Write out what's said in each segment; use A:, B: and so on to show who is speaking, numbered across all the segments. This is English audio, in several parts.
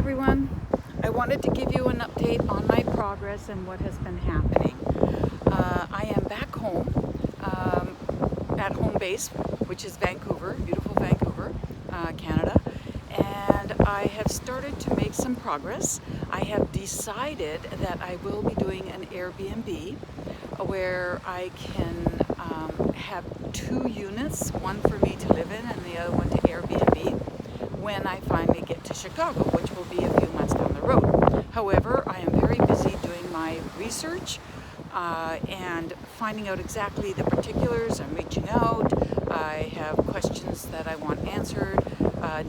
A: everyone. I wanted to give you an update on my progress and what has been happening. I am back home at home base, which is Vancouver, beautiful Vancouver, Canada, and I have started to make some progress. I have decided that I will be doing an Airbnb where I can have 2 units, one for me to live in and the other one to Airbnb, when I finally get to Chicago, which will be a few months down the road. However, I am very busy doing my research and finding out exactly the particulars. I'm reaching out. I have questions that I want answered.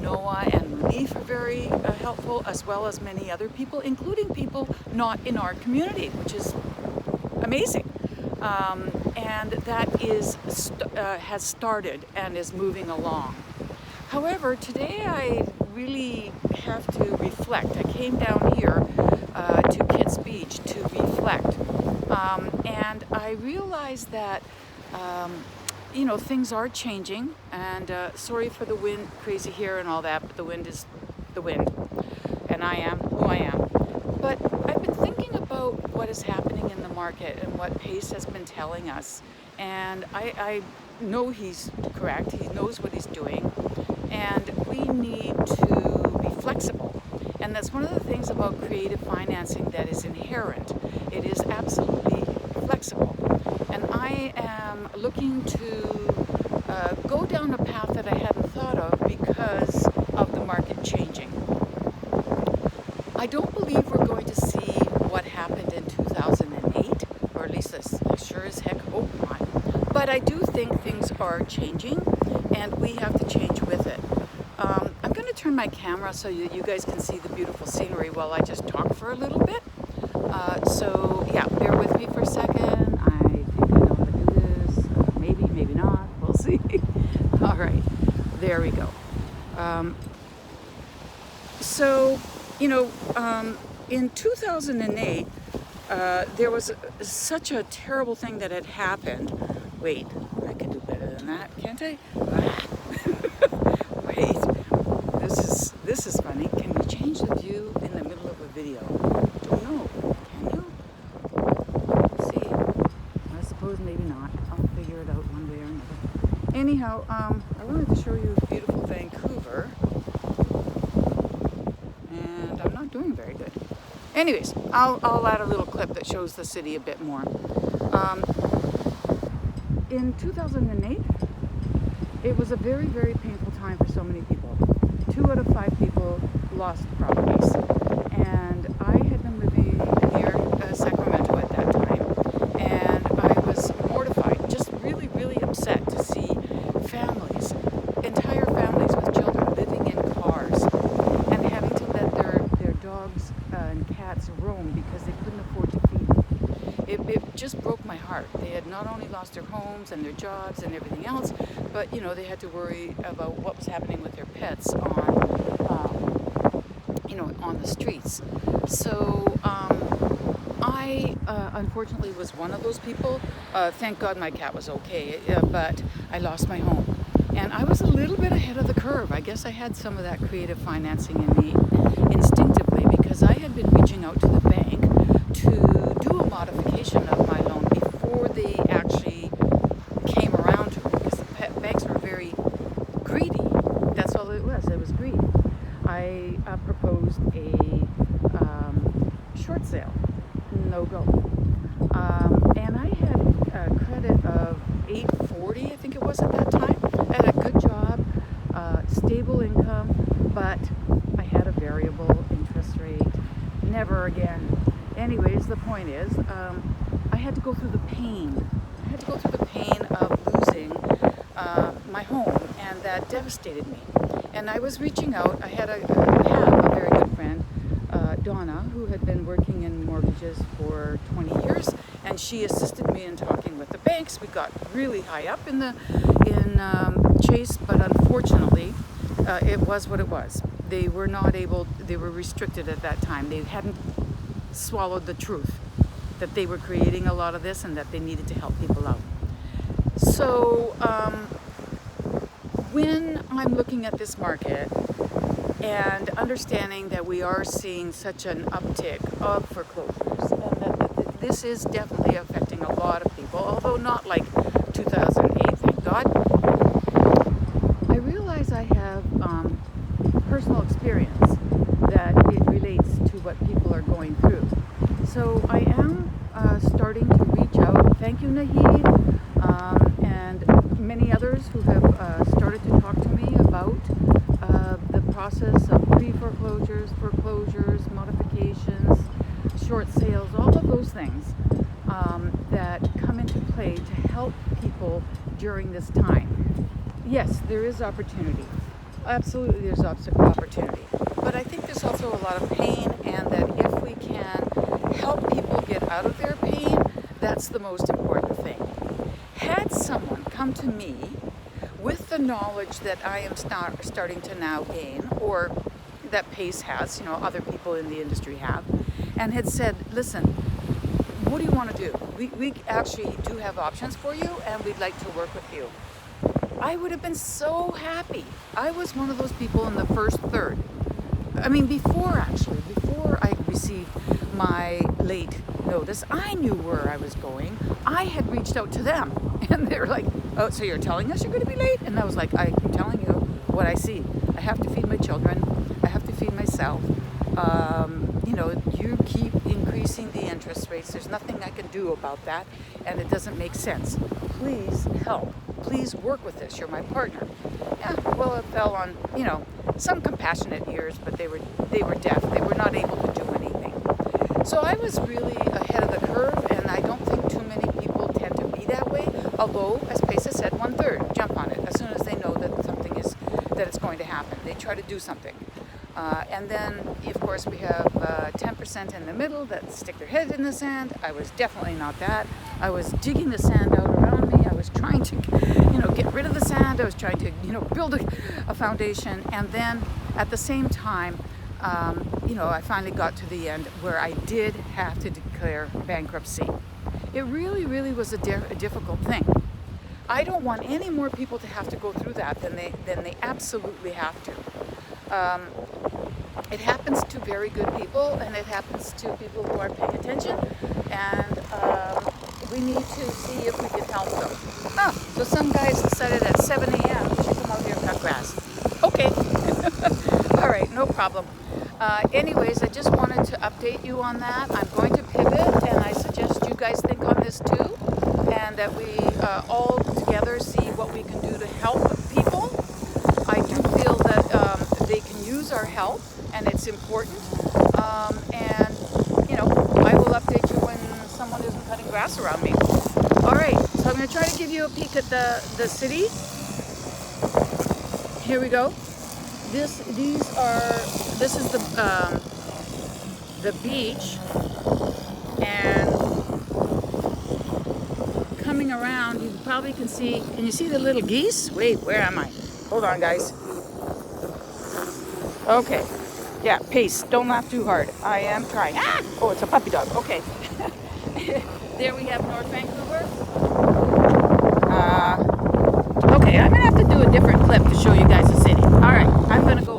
A: Noah and Leaf are very helpful, as well as many other people, including people not in our community, which is amazing. And that is has started and is moving along. However, today I really have to reflect. I came down here to Kits Beach to reflect, and I realized that things are changing, and sorry for the wind, crazy here and all that, but the wind is the wind, and I am who I am. But I've been thinking about what is happening in the market and what Pace has been telling us, and I know he's correct. He knows what he's doing, and we need to be flexible. And that's one of the things about creative financing that is inherent. It is absolutely flexible. And I am looking to go down a path that I hadn't thought of because of the market changing. I don't believe we're going to see what happened in 2008, or at least I sure as heck hope not. But I do think things are changing, and we have to change with it. I'm going to turn my camera so you guys can see the beautiful scenery while I just talk for a little bit. So yeah, bear with me for a second. I think I know how to do this. Maybe not. We'll see. All right, there we go. In 2008, there was such a terrible thing that had happened. Wait, I can do better than that, can't I? Wait, this is funny. Can you change the view in the middle of a video? Don't know. Can you? Let's see. I suppose maybe not. I'll figure it out one way or another. Anyhow, I wanted to show you beautiful Vancouver, and I'm not doing very good. Anyways, I'll add a little clip that shows the city a bit more. In 2008, it was a very, very painful time for so many people. 2 out of 5 people lost properties. And I had been living near Sacramento at that time, and I was mortified, just really, really upset to see families, entire families with children living in cars and having to let their dogs and cats roam because they couldn't afford to feed them. It just broke my heart. They had not only lost their homes and their jobs and everything else, but they had to worry about what was happening with their pets on the streets. So I unfortunately was one of those people. Thank God my cat was okay, but I lost my home. And I was a little bit ahead of the curve. I guess I had some of that creative financing in me instinctively, because I had been reaching out to the bank to do a modification of my loan before they actually came around to it, because the banks were very greedy. That's all it was. It was greed. I proposed a short sale, no go, and I had a credit of $840, I think it was at that time. I had a good job, stable income, but I had a variable interest rate. Never again. Anyways, the point is, I had to go through the pain. I had to go through the pain of losing my home, and that devastated me. And I was reaching out. I have a very good friend, Donna, who had been working in mortgages for 20 years, and she assisted me in talking with the banks. We got really high up in Chase, but unfortunately, it was what it was. They were not able. They were restricted at that time. They hadn't swallowed the truth that they were creating a lot of this and that they needed to help people out. So when I'm looking at this market, and understanding that we are seeing such an uptick of foreclosures, and that this is definitely affecting a lot of people, although not like 2008, thank God. I realize I have personal experience that it relates to what people are going through. So I am starting to reach out. Thank you, Nahid, and many others who have started to talk to me about the process of pre-foreclosures, foreclosures, modifications, short sales, all of those things that come into play to help people during this time. Yes, there is opportunity. Absolutely, there's opportunity. But I think there's also a lot of pain, and that if we can help people get out of their pain, that's the most important thing. Had someone come to me with the knowledge that I am starting to now gain, or that PACE has, other people in the industry have, and had said, listen, what do you want to do? We actually do have options for you, and we'd like to work with you. I would have been so happy. I was one of those people in the first third. I mean, before I received my late notice, I knew where I was going. I had reached out to them, and they're like, oh, so you're telling us you're going to be late? And I was like, I'm telling you what I see. I have to feed my children. I have to feed myself. You keep increasing the interest rates. There's nothing I can do about that, and it doesn't make sense. Please help. Please work with this. You're my partner. Yeah, well, it fell on, some compassionate ears, but they were deaf. They were not able to do anything. So I was really ahead of the curve, and I don't think too many people tend to be that way. Although, as Pace said, 1/3 jump on it as soon as they know that that it's going to happen. They try to do something. And then, of course, we have 10% in the middle that stick their head in the sand. I was definitely not that. I was digging the sand out around me. I was trying to, get rid of the sand. I was trying to, build a foundation. And then, at the same time, I finally got to the end where I did have to declare bankruptcy. It really, really was a difficult thing. I don't want any more people to have to go through that than they absolutely have to. It happens to very good people, and it happens to people who aren't paying attention, and we need to see if we can help them. So some guys decided at 7 a.m. we should come out here and cut grass. Okay. All right, no problem. Anyways, I just wanted to update you on that. I'm going to pivot, and I suggest you guys think on this too, and that we all together see what we can do to help people. I do feel that they can use our help, and it's important. I will update you when someone isn't cutting grass around me. All right, so I'm going to try to give you a peek at the city. Here we go. This is the beach, and coming around, you probably can you see the little geese? Wait, where am I? Hold on, guys. Okay. Yeah, Pace. Don't laugh too hard. I am trying. Oh, it's a puppy dog. Okay. There we have North Vancouver. Okay, I'm going to have to do a different clip to show you guys the city. All right, I'm going to go